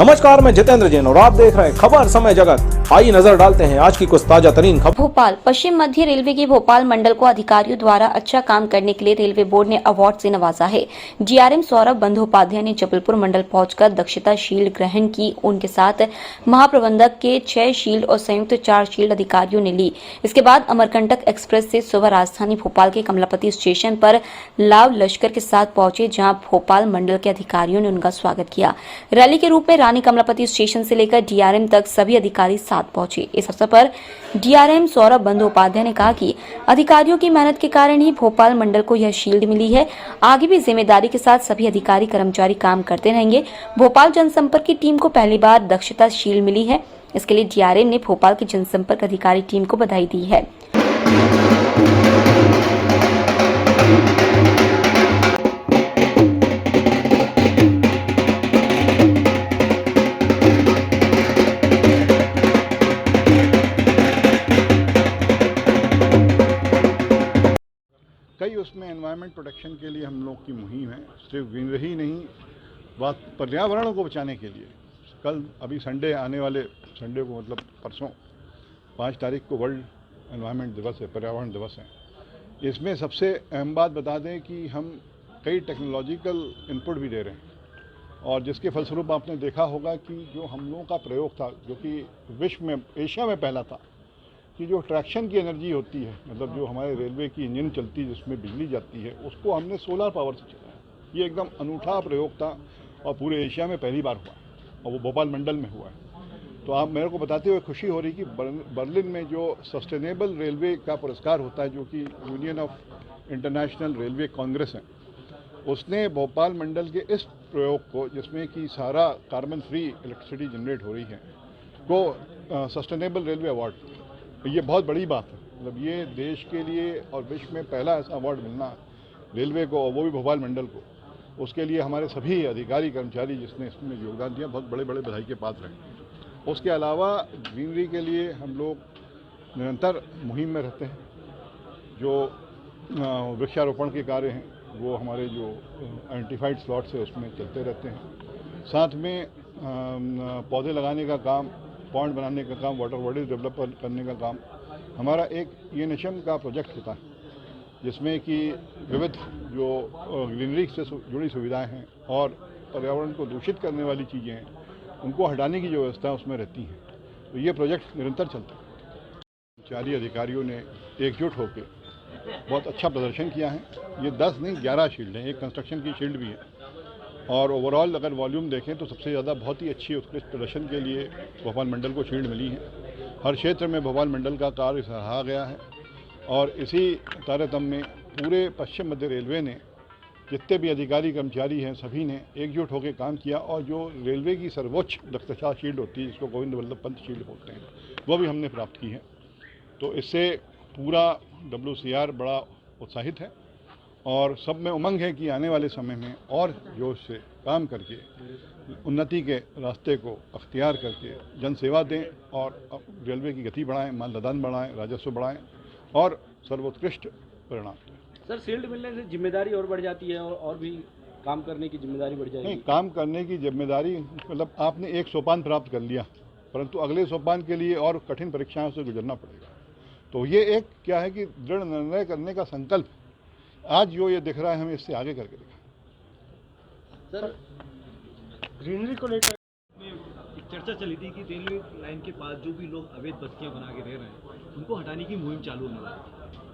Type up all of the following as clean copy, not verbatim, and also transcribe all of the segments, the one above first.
नमस्कार, मैं जितेंद्र जैन और आप देख रहे हैं खबर समय जगत। आइए नजर डालते हैं आज की कुछ ताजा तरीन खबर। भोपाल पश्चिम मध्य रेलवे के भोपाल मंडल को अधिकारियों द्वारा अच्छा काम करने के लिए रेलवे बोर्ड ने अवार्ड से नवाजा है। डीआरएम सौरभ बंदोपाध्याय ने जबलपुर मंडल पहुंचकर दक्षता शील्ड ग्रहण की। उनके साथ महाप्रबंधक के 6 शील्ड और संयुक्त 4 शील्ड अधिकारियों ने ली। इसके बाद अमरकंटक एक्सप्रेस से सुबह राजधानी भोपाल के कमलापति स्टेशन पर लाव लश्कर के साथ पहुंचे, जहां भोपाल मंडल के अधिकारियों ने उनका स्वागत किया। रैली के रूप में रानी कमलापति स्टेशन से लेकर डीआरएम तक सभी अधिकारी साथ पहुंचे। इस अवसर पर डीआरएम सौरभ बंदोपाध्याय ने कहा कि अधिकारियों की मेहनत के कारण ही भोपाल मंडल को यह शील्ड मिली है। आगे भी जिम्मेदारी के साथ सभी अधिकारी कर्मचारी काम करते रहेंगे। भोपाल जनसंपर्क की टीम को पहली बार दक्षता शील्ड मिली है। इसके लिए डीआरएम ने भोपाल की जनसंपर्क अधिकारी टीम को बधाई दी है। कई उसमें एनवायरनमेंट प्रोटेक्शन के लिए हम लोग की मुहिम है, सिर्फ ग्रीनरी ही नहीं, बात पर्यावरण को बचाने के लिए। कल अभी संडे आने वाले संडे को मतलब परसों 5 तारीख को वर्ल्ड एनवायरनमेंट दिवस है, पर्यावरण दिवस है। इसमें सबसे अहम बात बता दें कि हम कई टेक्नोलॉजिकल इनपुट भी दे रहे हैं और जिसके फलस्वरूप आपने देखा होगा कि जो हम लोगों का प्रयोग था, जो कि विश्व में एशिया में पहला था, कि जो ट्रैक्शन की एनर्जी होती है, मतलब जो हमारे रेलवे की इंजन चलती है जिसमें बिजली जाती है, उसको हमने सोलर पावर से चलाया। ये एकदम अनूठा प्रयोग था और पूरे एशिया में पहली बार हुआ और वो भोपाल मंडल में हुआ है। तो आप मेरे को बताते हुए खुशी हो रही कि बर्लिन में जो सस्टेनेबल रेलवे का पुरस्कार होता है, जो कि union of international railway Congress है, उसने भोपाल मंडल के इस प्रयोग को, जिसमें कि सारा कार्बन फ्री इलेक्ट्रिसिटी जनरेट हो रही है, को सस्टेनेबल रेलवे अवार्ड। ये बहुत बड़ी बात है। मतलब ये देश के लिए और विश्व में पहला ऐसा अवार्ड मिलना रेलवे को, और वो भी भोपाल मंडल को, उसके लिए हमारे सभी अधिकारी कर्मचारी जिसने इसमें योगदान दिया, बहुत बड़े बड़े बधाई के पात्र हैं। उसके अलावा ग्रीनरी के लिए हम लोग निरंतर मुहिम में रहते हैं। जो वृक्षारोपण के कार्य हैं वो हमारे जो आइडेंटिफाइड स्लॉट्स है उसमें चलते रहते हैं। साथ में पौधे लगाने का काम, पॉन्ड बनाने का काम, वाटर बॉडीज डेवलप करने का काम। हमारा एक ईएनएचएम का प्रोजेक्ट होता है जिसमें कि विविध जो ग्रीनरी से जुड़ी सुविधाएं हैं और पर्यावरण को दूषित करने वाली चीज़ें हैं, उनको हटाने की जो व्यवस्था उसमें रहती है। तो ये प्रोजेक्ट निरंतर चलता है। कर्मचारी अधिकारियों ने एकजुट होकर बहुत अच्छा प्रदर्शन किया है। ये 10 नहीं 11 शील्ड हैं, एक कंस्ट्रक्शन की शील्ड भी है। और ओवरऑल अगर वॉल्यूम देखें तो सबसे ज़्यादा बहुत ही अच्छी उत्कृष्ट प्रदर्शन के लिए भोपाल मंडल को शील्ड मिली है। हर क्षेत्र में भोपाल मंडल का कार्य सराहा गया है और इसी तारतम्य में पूरे पश्चिम मध्य रेलवे ने, जितने भी अधिकारी कर्मचारी हैं, सभी ने एकजुट होकर काम किया और जो रेलवे की सर्वोच्च दक्षता शील्ड होती है, जिसको गोविंद वल्लभ पंत शील्ड बोलते हैं, वो भी हमने प्राप्त की है। तो इससे पूरा WCR बड़ा उत्साहित है और सब में उमंग है कि आने वाले समय में और जोश से काम करके उन्नति के रास्ते को अख्तियार करके जनसेवा दें और रेलवे की गति बढ़ाएं, माल लदान बढ़ाएं, राजस्व बढ़ाएं और सर्वोत्कृष्ट परिणाम दें। सर, शील्ड मिलने से जिम्मेदारी और बढ़ जाती है और भी काम करने की जिम्मेदारी बढ़ जाएगी? नहीं, काम करने की जिम्मेदारी मतलब आपने एक सोपान प्राप्त कर लिया, परंतु अगले सोपान के लिए और कठिन परीक्षाओं से गुजरना पड़ेगा। तो ये एक क्या है कि दृढ़ निर्णय करने का संकल्प, आज जो ये दिख रहा है हमें इससे आगे करके दिखा। सर, ग्रीनरी को लेकर एक चर्चा चली थी कि रेलवे लाइन के पास जो भी लोग अवैध बस्तियां बना के रह रहे हैं, उनको हटाने की मुहिम चालू होने वाली है।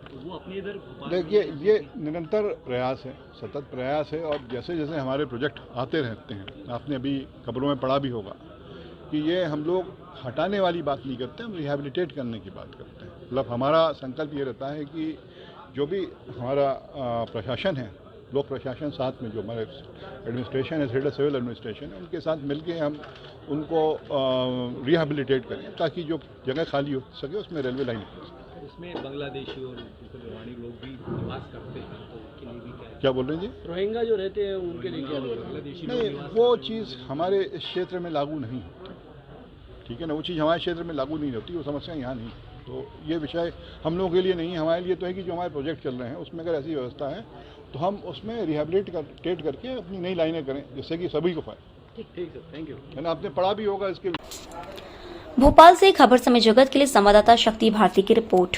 तो वो अपने इधर देखिए, ये निरंतर प्रयास है, सतत प्रयास है और जैसे जैसे हमारे प्रोजेक्ट आते रहते हैं, आपने अभी खबरों में पढ़ा भी होगा कि ये हम लोग हटाने वाली बात नहीं करते, हम रिहैबिलिटेट करने की बात करते हैं। मतलब हमारा संकल्प ये रहता है कि जो भी हमारा प्रशासन है, लोक प्रशासन, साथ में जो हमारे एडमिनिस्ट्रेशन है, सिविल एडमिनिस्ट्रेशन है, उनके साथ मिलके हम उनको रिहैबिलिटेट करें ताकि जो जगह खाली हो सके उसमें रेलवे लाइन हो सके। इसमें बांग्लादेशी और रोहिंग्या लोग भी निवास करते हैं, तो उनके लिए भी क्या बोल रहे हैं जी? रोहिंग्या जो रहते हैं उनके लिए क्या? बांग्लादेशी नहीं, वो चीज़ हमारे इस क्षेत्र में लागू नहीं होती, ठीक है ना। वो चीज़ हमारे क्षेत्र में लागू नहीं होती, वो समस्या यहाँ नहीं। तो ये विषय हम लोगों के लिए नहीं है, हमारे लिए तो है कि जो हमारे प्रोजेक्ट चल रहे हैं उसमें अगर ऐसी व्यवस्था है तो हम उसमें रिहैबिलिटेट करके अपनी नई लाइनें करें जिससे कि सभी को फायदा। ठीक सर, थैंक यू। मैंने आपने पढ़ा भी होगा इसके। भोपाल से खबर समय जगत के लिए संवाददाता शक्ति भारती की रिपोर्ट।